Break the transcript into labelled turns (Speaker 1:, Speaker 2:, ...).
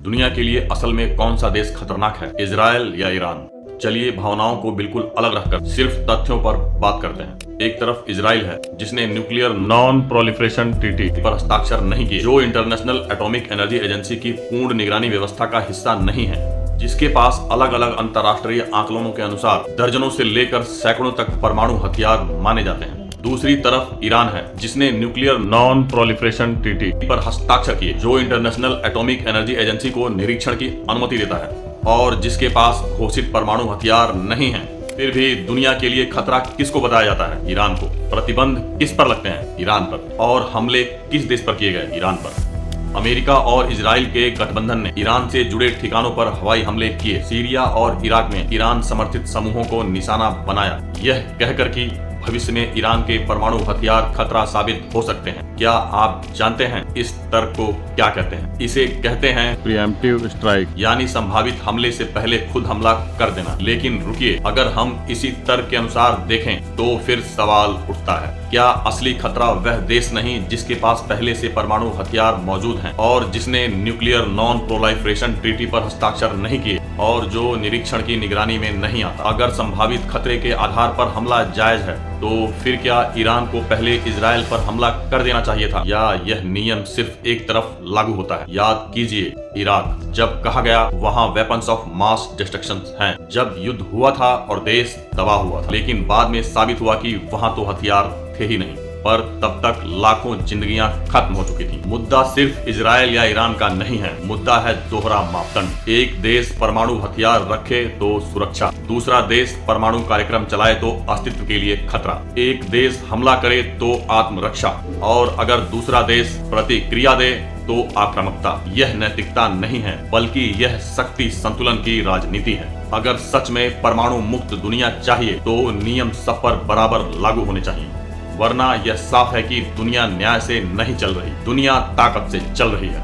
Speaker 1: दुनिया के लिए असल में कौन सा देश खतरनाक है, इजराइल या ईरान? चलिए भावनाओं को बिल्कुल अलग रखकर सिर्फ तथ्यों पर बात करते हैं। एक तरफ इजराइल है जिसने न्यूक्लियर नॉन प्रोलिफरेशन ट्रीटी पर हस्ताक्षर नहीं किए, जो इंटरनेशनल एटॉमिक एनर्जी एजेंसी की पूर्ण निगरानी व्यवस्था का हिस्सा नहीं है, जिसके पास अलग अलग अंतर्राष्ट्रीय आकलनों के अनुसार दर्जनों से लेकर सैकड़ों तक परमाणु हथियार माने जाते हैं। दूसरी तरफ ईरान है जिसने न्यूक्लियर नॉन प्रोलिफरेशन ट्रीटी पर हस्ताक्षर किए, जो इंटरनेशनल एटॉमिक एनर्जी एजेंसी को निरीक्षण की अनुमति देता है और जिसके पास घोषित परमाणु हथियार नहीं है। फिर भी दुनिया के लिए खतरा किसको बताया जाता है? ईरान को। प्रतिबंध किस पर लगते हैं? ईरान पर। और हमले किस देश पर किए गए? ईरान पर। अमेरिका और इजराइल के गठबंधन ने ईरान से जुड़े ठिकानों पर हवाई हमले किए, सीरिया और इराक में ईरान समर्थित समूहों को निशाना बनाया, यह कहकर कि भविष्य में ईरान के परमाणु हथियार खतरा साबित हो सकते हैं। क्या आप जानते हैं इस तर्क को क्या कहते हैं? इसे कहते हैं प्रीएम्प्टिव स्ट्राइक, यानी संभावित हमले से पहले खुद हमला कर देना। लेकिन रुकिए, अगर हम इसी तर्क के अनुसार देखें तो फिर सवाल उठता है, क्या असली खतरा वह देश नहीं जिसके पास पहले से परमाणु हथियार मौजूद हैं और जिसने न्यूक्लियर नॉन प्रोलिफरेशन ट्रीटी पर हस्ताक्षर नहीं किए और जो निरीक्षण की निगरानी में नहीं आता? अगर संभावित खतरे के आधार पर हमला जायज है तो फिर क्या ईरान को पहले इजराइल पर हमला कर देना चाहिए था, या यह नियम सिर्फ एक तरफ लागू होता है? याद कीजिए इराक, जब कहा गया वहाँ वेपन्स ऑफ मास डिस्ट्रक्शन हैं, जब युद्ध हुआ था और देश तबाह हुआ था, लेकिन बाद में साबित हुआ कि वहाँ तो हथियार थे ही नहीं, पर तब तक लाखों जिंदगियां खत्म हो चुकी थी। मुद्दा सिर्फ इजराइल या ईरान का नहीं है, मुद्दा है दोहरा मापदंड। एक देश परमाणु हथियार रखे तो सुरक्षा, दूसरा देश परमाणु कार्यक्रम चलाए तो अस्तित्व के लिए खतरा। एक देश हमला करे तो आत्मरक्षा, और अगर दूसरा देश प्रतिक्रिया दे तो आक्रामकता। यह नैतिकता नहीं है, बल्कि यह शक्ति संतुलन की राजनीति है। अगर सच में परमाणु मुक्त दुनिया चाहिए तो नियम सब पर बराबर लागू होने चाहिए, वरना यह साफ है कि दुनिया न्याय से नहीं चल रही, दुनिया ताकत से चल रही है।